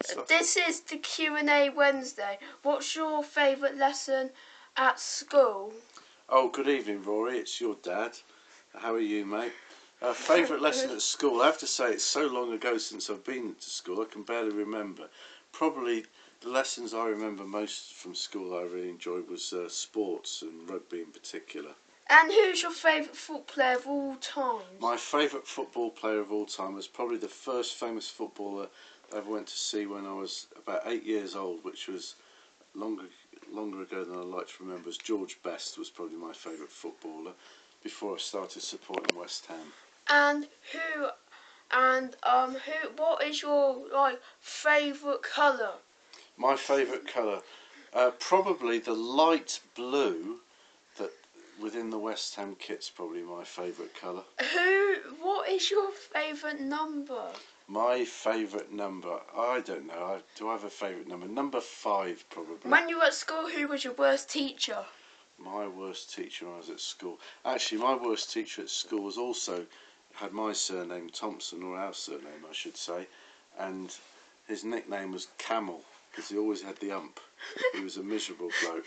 So, This is the Q&A Wednesday. What's your favourite lesson at school? oh, good evening, Rory. It's your dad. How are you, mate? Favourite lesson at school? I have to say, it's so long ago since I've been to school, I can barely remember. Probably the lessons I remember most from school I really enjoyed was sports and rugby in particular. And who's your favourite football player of all time? My favourite football player of all time was probably the first famous footballer I ever went to see when I was about 8 years old, which was longer ago than I like to remember. Was George Best was probably my favourite footballer before I started supporting West Ham. And what is your favourite colour? My favourite colour, probably the light blue that within the West Ham kit's probably my favourite colour. What is your favourite number? My favourite number, I don't know. Do I have a favourite number? Number 5, probably. When you were at school, who was your worst teacher? My worst teacher when I was at school. Actually, my worst teacher at school was also had my surname Thompson, or our surname, I should say, and his nickname was Camel because he always had the ump. He was a miserable bloke.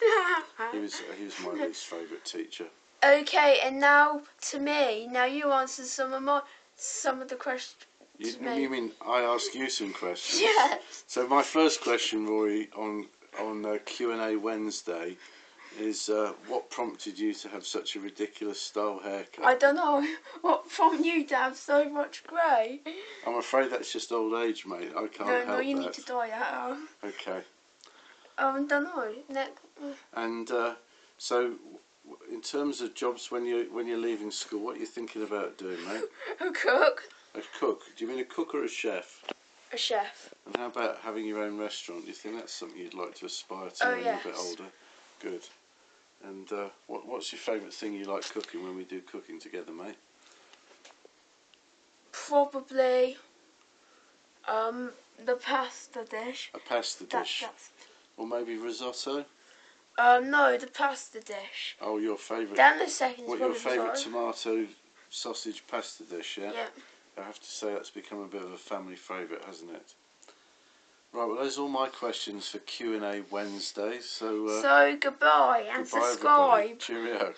He was my least favourite teacher. Okay, and now to me. Now you answer some of the questions. You mean I ask you some questions? Yeah. So my first question, Rory, on Q&A Wednesday is what prompted you to have such a ridiculous style haircut? I don't know. What prompted you to have so much grey? I'm afraid that's just old age, mate. I can't help that. No, you need to dye it out. Okay. I don't know. And so, in terms of jobs when you're leaving school, what are you thinking about doing, mate? A cook. A cook? Do you mean a cook or a chef? A chef. And how about having your own restaurant? Do you think that's something you'd like to aspire to when you're a bit older? Good. And what's your favourite thing you like cooking when we do cooking together, mate? Probably the pasta dish. A pasta dish? Or maybe risotto? No, the pasta dish. Oh, your favourite? Then the second. What, your favourite tomato sausage pasta dish, yeah? Yeah. I have to say that's become a bit of a family favourite, hasn't it? Right, well, those are all my questions for Q&A Wednesday. So goodbye and goodbye, subscribe. everybody. Cheerio.